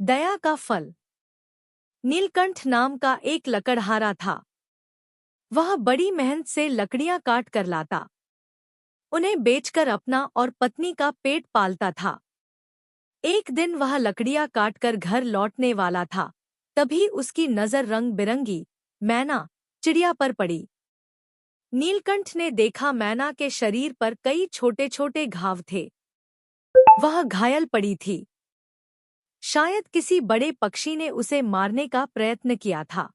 दया का फल। नीलकंठ नाम का एक लकड़हारा था। वह बड़ी मेहनत से लकड़ियां काट कर लाता, उन्हें बेचकर अपना और पत्नी का पेट पालता था। एक दिन वह लकड़ियां काटकर घर लौटने वाला था, तभी उसकी नजर रंग बिरंगी मैना चिड़िया पर पड़ी। नीलकंठ ने देखा मैना के शरीर पर कई छोटे छोटे घाव थे। वह घायल पड़ी थी। शायद किसी बड़े पक्षी ने उसे मारने का प्रयत्न किया था।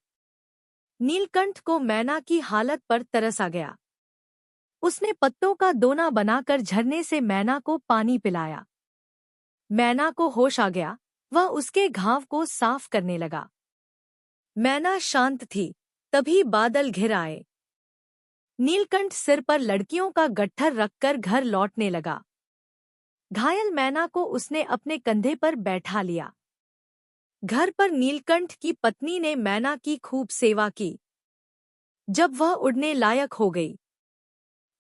नीलकंठ को मैना की हालत पर तरस आ गया। उसने पत्तों का दोना बनाकर झरने से मैना को पानी पिलाया। मैना को होश आ गया। वह उसके घाव को साफ करने लगा। मैना शांत थी। तभी बादल घिर आए। नीलकंठ सिर पर लड़कियों का गट्ठर रखकर घर लौटने लगा। घायल मैना को उसने अपने कंधे पर बैठा लिया। घर पर नीलकंठ की पत्नी ने मैना की खूब सेवा की। जब वह उड़ने लायक हो गई,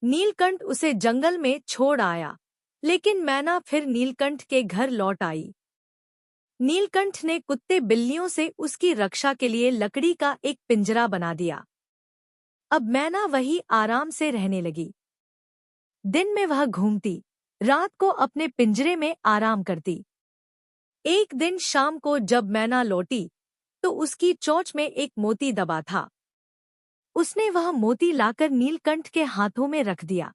नीलकंठ उसे जंगल में छोड़ आया, लेकिन मैना फिर नीलकंठ के घर लौट आई। नीलकंठ ने कुत्ते बिल्लियों से उसकी रक्षा के लिए लकड़ी का एक पिंजरा बना दिया। अब मैना वही आराम से रहने लगी। दिन में वह घूमती, रात को अपने पिंजरे में आराम करती। एक दिन शाम को जब मैना लौटी, तो उसकी चोंच में एक मोती दबा था। उसने वह मोती लाकर नीलकंठ के हाथों में रख दिया।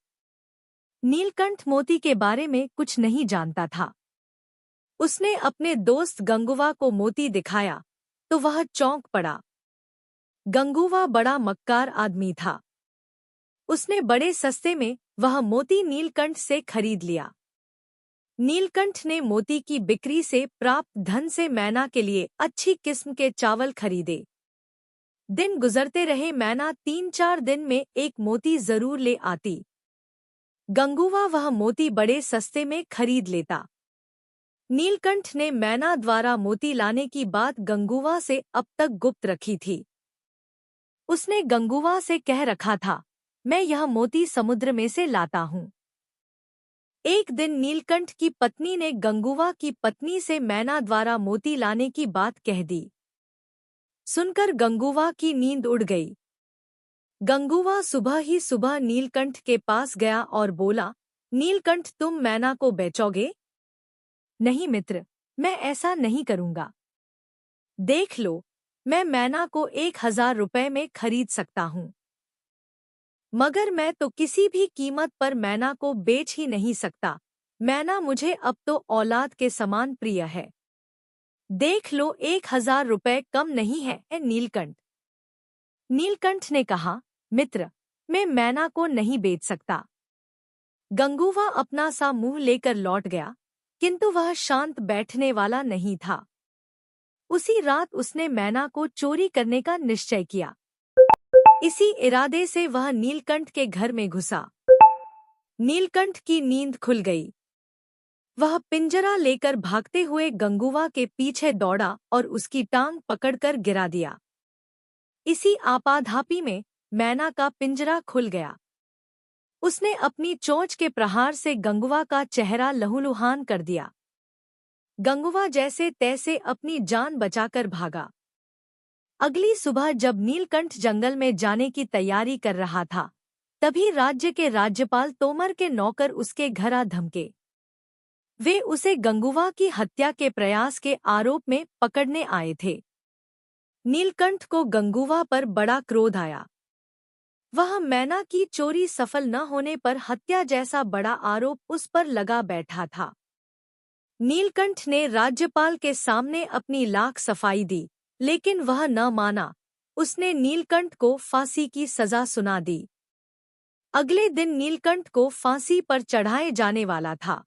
नीलकंठ मोती के बारे में कुछ नहीं जानता था। उसने अपने दोस्त गंगूवा को मोती दिखाया, तो वह चौंक पड़ा। गंगूवा बड़ा मक्कार आदमी था। उसने बड़े सस्ते में वह मोती नीलकंठ से खरीद लिया। नीलकंठ ने मोती की बिक्री से प्राप्त धन से मैना के लिए अच्छी किस्म के चावल खरीदे। दिन गुजरते रहे, मैना 3-4 दिन में एक मोती जरूर ले आती। गंगूवा वह मोती बड़े सस्ते में खरीद लेता। नीलकंठ ने मैना द्वारा मोती लाने की बात गंगूवा से अब तक गुप्त रखी थी। उसने गंगूवा से कह रखा था, मैं यह मोती समुद्र में से लाता हूँ। एक दिन नीलकंठ की पत्नी ने गंगूवा की पत्नी से मैना द्वारा मोती लाने की बात कह दी। सुनकर गंगूवा की नींद उड़ गई। गंगूवा सुबह ही सुबह नीलकंठ के पास गया और बोला, नीलकंठ, तुम मैना को बेचोगे? नहीं मित्र, मैं ऐसा नहीं करूँगा। देख लो, मैं मैना को 1000 रुपए में खरीद सकता हूँ, मगर मैं तो किसी भी कीमत पर मैना को बेच ही नहीं सकता। मैना मुझे अब तो औलाद के समान प्रिय है। देख लो, 1000 रुपए कम नहीं है नीलकंठ। नीलकंठ ने कहा, मित्र, मैं मैना को नहीं बेच सकता। गंगूवा अपना सा मुंह लेकर लौट गया, किंतु वह शांत बैठने वाला नहीं था। उसी रात उसने मैना को चोरी करने का निश्चय किया। इसी इरादे से वह नीलकंठ के घर में घुसा। नीलकंठ की नींद खुल गई। वह पिंजरा लेकर भागते हुए गंगूवा के पीछे दौड़ा और उसकी टांग पकड़कर गिरा दिया। इसी आपाधापी में मैना का पिंजरा खुल गया। उसने अपनी चोंच के प्रहार से गंगूवा का चेहरा लहूलुहान कर दिया। गंगूवा जैसे तैसे अपनी जान बचाकर भागा। अगली सुबह जब नीलकंठ जंगल में जाने की तैयारी कर रहा था, तभी राज्य के राज्यपाल तोमर के नौकर उसके घर आ धमके। वे उसे गंगूवा की हत्या के प्रयास के आरोप में पकड़ने आए थे। नीलकंठ को गंगूवा पर बड़ा क्रोध आया। वह मैना की चोरी सफल न होने पर हत्या जैसा बड़ा आरोप उस पर लगा बैठा था। नीलकंठ ने राज्यपाल के सामने अपनी लाख सफाई दी, लेकिन वह न माना। उसने नीलकंठ को फांसी की सजा सुना दी। अगले दिन नीलकंठ को फांसी पर चढ़ाए जाने वाला था।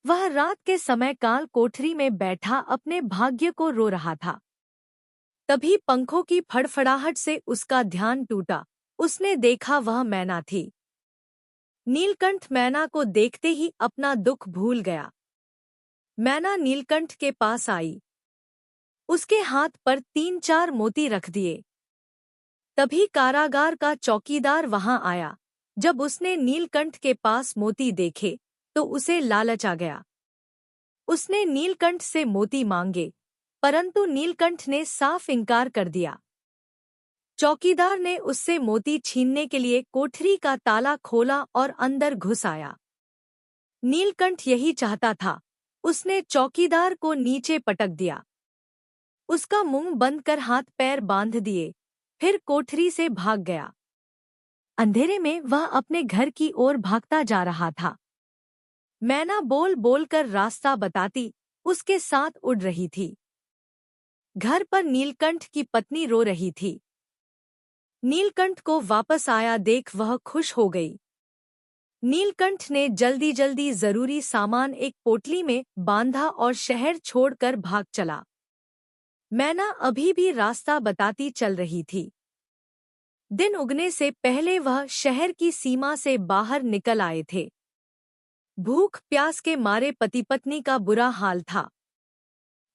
वह रात के समय काल कोठरी में बैठा अपने भाग्य को रो रहा था। तभी पंखों की फड़फड़ाहट से उसका ध्यान टूटा। उसने देखा वह मैना थी। नीलकंठ मैना को देखते ही अपना दुख भूल गया। मैना नीलकंठ के पास आई। उसके हाथ पर 3-4 मोती रख दिए। तभी कारागार का चौकीदार वहां आया। जब उसने नीलकंठ के पास मोती देखे, तो उसे लालच आ गया। उसने नीलकंठ से मोती मांगे, परंतु नीलकंठ ने साफ इनकार कर दिया। चौकीदार ने उससे मोती छीनने के लिए कोठरी का ताला खोला और अंदर घुस आया। नीलकंठ यही चाहता था। उसने चौकीदार को नीचे पटक दिया, उसका मुंह बंद कर हाथ पैर बांध दिए, फिर कोठरी से भाग गया। अंधेरे में वह अपने घर की ओर भागता जा रहा था। मैना बोल बोल कर रास्ता बताती उसके साथ उड़ रही थी। घर पर नीलकंठ की पत्नी रो रही थी। नीलकंठ को वापस आया देख वह खुश हो गई। नीलकंठ ने जल्दी जल्दी जरूरी सामान एक पोटली में बांधा और शहर छोड़कर भाग चला। मैना अभी भी रास्ता बताती चल रही थी। दिन उगने से पहले वह शहर की सीमा से बाहर निकल आए थे। भूख प्यास के मारे पति पत्नी का बुरा हाल था।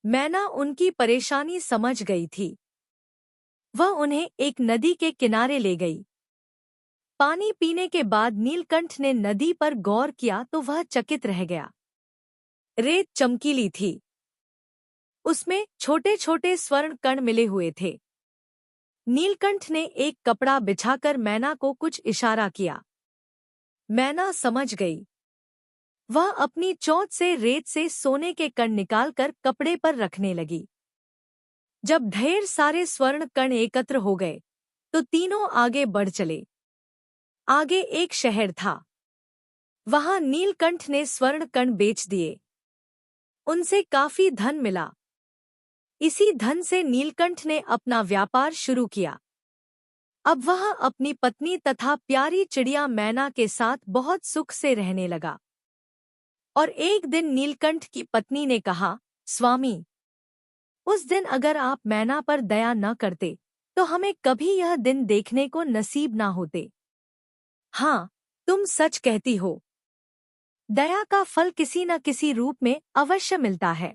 मैना उनकी परेशानी समझ गई थी। वह उन्हें एक नदी के किनारे ले गई। पानी पीने के बाद नीलकंठ ने नदी पर गौर किया तो वह चकित रह गया। रेत चमकीली थी, उसमें छोटे छोटे स्वर्ण कण मिले हुए थे। नीलकंठ ने एक कपड़ा बिछाकर मैना को कुछ इशारा किया। मैना समझ गई। वह अपनी चोंच से रेत से सोने के कण निकालकर कपड़े पर रखने लगी। जब ढेर सारे स्वर्ण कण एकत्र हो गए तो तीनों आगे बढ़ चले। आगे एक शहर था। वहां नीलकंठ ने स्वर्ण कण बेच दिए। उनसे काफी धन मिला। इसी धन से नीलकंठ ने अपना व्यापार शुरू किया। अब वह अपनी पत्नी तथा प्यारी चिड़िया मैना के साथ बहुत सुख से रहने लगा। और एक दिन नीलकंठ की पत्नी ने कहा, स्वामी, उस दिन अगर आप मैना पर दया न करते तो हमें कभी यह दिन देखने को नसीब ना होते। हाँ, तुम सच कहती हो। दया का फल किसी न किसी रूप में अवश्य मिलता है।